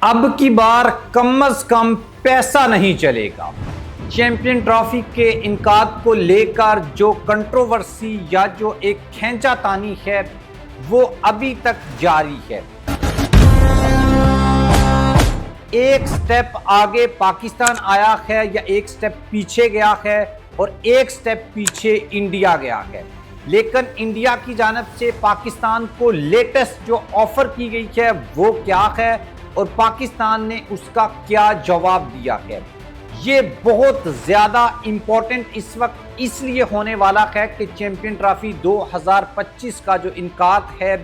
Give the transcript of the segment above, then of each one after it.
अब की बार कम से कम पैसा नहीं चलेगा। चैंपियन ट्रॉफी के इनकाद को लेकर जो कंट्रोवर्सी या जो एक खींचातानी है वो अभी तक जारी है। एक स्टेप आगे पाकिस्तान आया है या एक स्टेप पीछे गया है और एक स्टेप पीछे इंडिया गया है। लेकिन इंडिया की जानिब से पाकिस्तान को लेटेस्ट जो ऑफर की गई है वो क्या है और पाकिस्तान ने उसका क्या जवाब दिया है, ये बहुत ज़्यादा इम्पोर्टेंट इस वक्त इसलिए होने वाला है कि चैंपियन ट्रॉफी 2025 का जो इनकाद है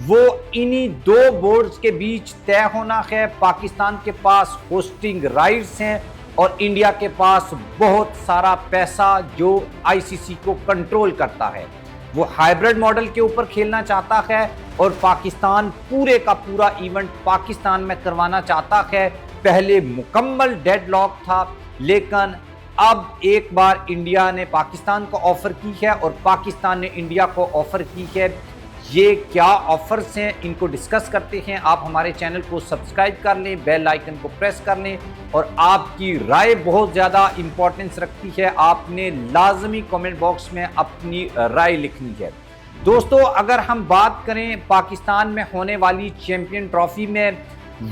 वो इन्हीं दो बोर्ड्स के बीच तय होना है। पाकिस्तान के पास होस्टिंग राइट्स हैं और इंडिया के पास बहुत सारा पैसा जो आईसीसी को कंट्रोल करता है। वो हाइब्रिड मॉडल के ऊपर खेलना चाहता है और पाकिस्तान पूरे का पूरा इवेंट पाकिस्तान में करवाना चाहता है। पहले मुकम्मल डेडलॉक था, लेकिन अब एक बार इंडिया ने पाकिस्तान को ऑफर की है और पाकिस्तान ने इंडिया को ऑफर की है। ये क्या ऑफर्स हैं इनको डिस्कस करते हैं। आप हमारे चैनल को सब्सक्राइब कर लें, बेल आइकन को प्रेस कर लें और आपकी राय बहुत ज़्यादा इंपॉर्टेंस रखती है। आपने लाजमी कमेंट बॉक्स में अपनी राय लिखनी है। दोस्तों, अगर हम बात करें पाकिस्तान में होने वाली चैंपियन ट्रॉफी में,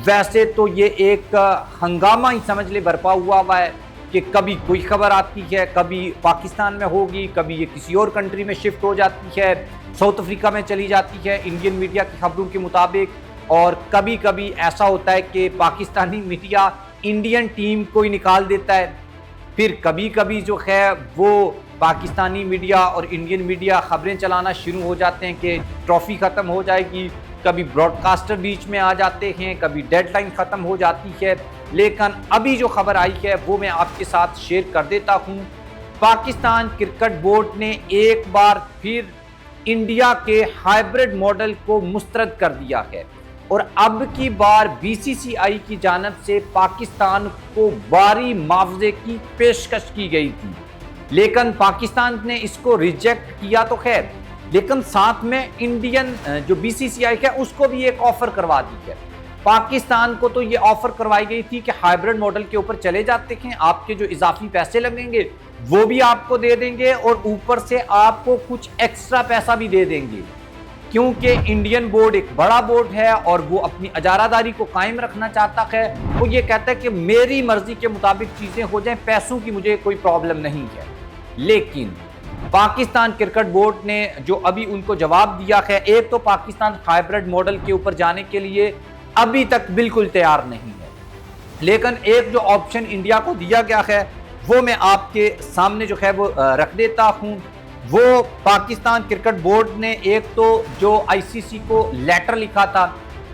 वैसे तो ये एक हंगामा ही समझ ले बरपा हुआ है कि कभी कोई खबर आती है, कभी पाकिस्तान में होगी, कभी ये किसी और कंट्री में शिफ्ट हो जाती है, साउथ अफ्रीका में चली जाती है इंडियन मीडिया की खबरों के मुताबिक, और कभी कभी ऐसा होता है कि पाकिस्तानी मीडिया इंडियन टीम को ही निकाल देता है। फिर कभी कभी जो है वो पाकिस्तानी मीडिया और इंडियन मीडिया खबरें चलाना शुरू हो जाते हैं कि ट्रॉफी ख़त्म हो जाएगी। कभी ब्रॉडकास्टर बीच में आ जाते हैं, कभी डेडलाइन ख़त्म हो जाती है। लेकिन अभी जो खबर आई है वो मैं आपके साथ शेयर कर देता हूँ। पाकिस्तान क्रिकेट बोर्ड ने एक बार फिर इंडिया के हाइब्रिड मॉडल को मुस्तरद कर दिया है और अब की बार बीसीसीआई की जानिब से पाकिस्तान को भारी मुआवजे की पेशकश की गई थी, लेकिन पाकिस्तान ने इसको रिजेक्ट किया तो खैर, लेकिन साथ में इंडियन जो बीसीसीआई है उसको भी एक ऑफर करवा दी है। पाकिस्तान को तो ये ऑफर करवाई गई थी कि हाइब्रिड मॉडल के ऊपर चले जाते हैं, आपके जो इजाफी पैसे लगेंगे वो भी आपको दे देंगे और ऊपर से आपको कुछ एक्स्ट्रा पैसा भी दे देंगे, क्योंकि इंडियन बोर्ड एक बड़ा बोर्ड है और वो अपनी इजारादारी को कायम रखना चाहता है। वो ये कहता है कि मेरी मर्जी के मुताबिक चीज़ें हो जाएं, पैसों की मुझे कोई प्रॉब्लम नहीं है। लेकिन पाकिस्तान क्रिकेट बोर्ड ने जो अभी उनको जवाब दिया है, एक तो पाकिस्तान हाइब्रिड मॉडल के ऊपर जाने के लिए अभी तक बिल्कुल तैयार नहीं है, लेकिन एक जो ऑप्शन इंडिया को दिया गया है वो मैं आपके सामने जो है वो रख देता हूँ। वो पाकिस्तान क्रिकेट बोर्ड ने एक तो जो आईसीसी को लेटर लिखा था,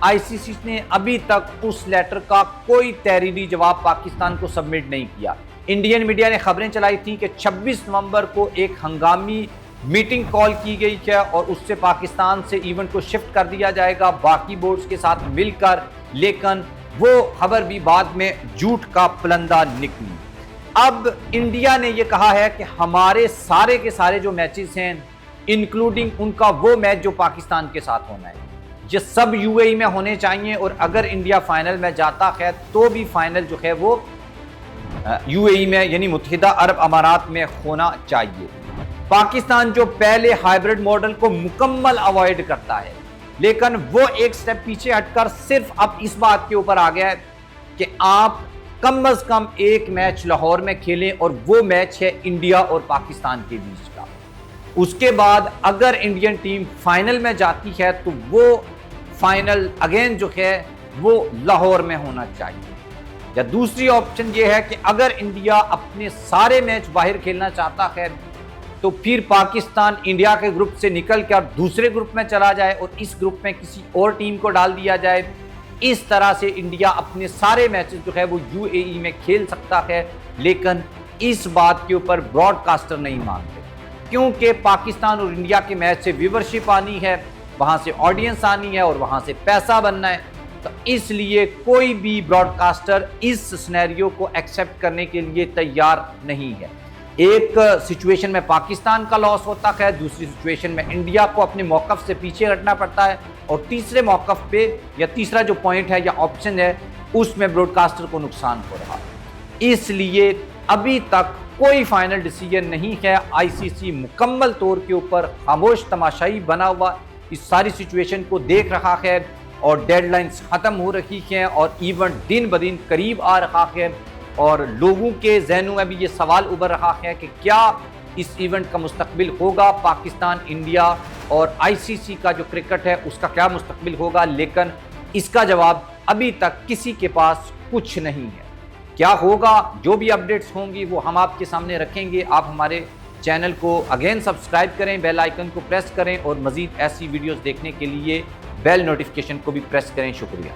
आईसीसी ने अभी तक उस लेटर का कोई तहरीरी जवाब पाकिस्तान को सबमिट नहीं किया। इंडियन मीडिया ने खबरें चलाई थी कि 26 नवंबर को एक हंगामी मीटिंग कॉल की गई है और उससे पाकिस्तान से इवेंट को शिफ्ट कर दिया जाएगा बाकी बोर्ड्स के साथ मिलकर, लेकिन वो खबर भी बाद में झूठ का पलंदा निकली। अब इंडिया ने ये कहा है कि हमारे सारे के सारे जो मैचेस हैं, इंक्लूडिंग उनका वो मैच जो पाकिस्तान के साथ होना है, ये सब यूएई में होने चाहिए और अगर इंडिया फाइनल में जाता है तो भी फाइनल जो है वो यूएई में यानी मुत्तहिदा अरब अमारात में होना चाहिए। पाकिस्तान जो पहले हाइब्रिड मॉडल को मुकम्मल अवॉइड करता है, लेकिन वो एक स्टेप पीछे हटकर सिर्फ अब इस बात के ऊपर आ गया है कि आप कम से कम एक मैच लाहौर में खेलें और वो मैच है इंडिया और पाकिस्तान के बीच का। उसके बाद अगर इंडियन टीम फाइनल में जाती है तो वो फाइनल अगेन जो है वो लाहौर में होना चाहिए। या दूसरी ऑप्शन ये है कि अगर इंडिया अपने सारे मैच बाहर खेलना चाहता है तो फिर पाकिस्तान इंडिया के ग्रुप से निकल कर दूसरे ग्रुप में चला जाए और इस ग्रुप में किसी और टीम को डाल दिया जाए। इस तरह से इंडिया अपने सारे मैचेस जो है वो यूएई में खेल सकता है, लेकिन इस बात के ऊपर ब्रॉडकास्टर नहीं मानते, क्योंकि पाकिस्तान और इंडिया के मैच से व्यूवरशिप आनी है, वहाँ से ऑडियंस आनी है और वहाँ से पैसा बनना है। तो इसलिए कोई भी ब्रॉडकास्टर इस सिनेरियो को एक्सेप्ट करने के लिए तैयार नहीं है। एक सिचुएशन में पाकिस्तान का लॉस होता है, दूसरी सिचुएशन में इंडिया को अपने मौक़िफ़ से पीछे हटना पड़ता है और तीसरे मौक़िफ़ पे या तीसरा जो पॉइंट है या ऑप्शन है उसमें ब्रॉडकास्टर को नुकसान हो रहा है। इसलिए अभी तक कोई फाइनल डिसीजन नहीं है। आईसीसी मुकम्मल तौर के ऊपर खामोश तमाशाई बना हुआ इस सारी सिचुएशन को देख रहा है और डेडलाइंस ख़त्म हो रही हैं और इवेंट दिन ब दिन करीब आ रहा है और लोगों के जहनों में भी ये सवाल उभर रहा है कि क्या इस इवेंट का मुस्तकबिल होगा, पाकिस्तान, इंडिया और आईसीसी का जो क्रिकेट है उसका क्या मुस्तकबिल होगा। लेकिन इसका जवाब अभी तक किसी के पास कुछ नहीं है। क्या होगा, जो भी अपडेट्स होंगी वो हम आपके सामने रखेंगे। आप हमारे चैनल को अगेन सब्सक्राइब करें, बेल आइकन को प्रेस करें और मज़ीद ऐसी वीडियोस देखने के लिए बेल नोटिफिकेशन को भी प्रेस करें। शुक्रिया।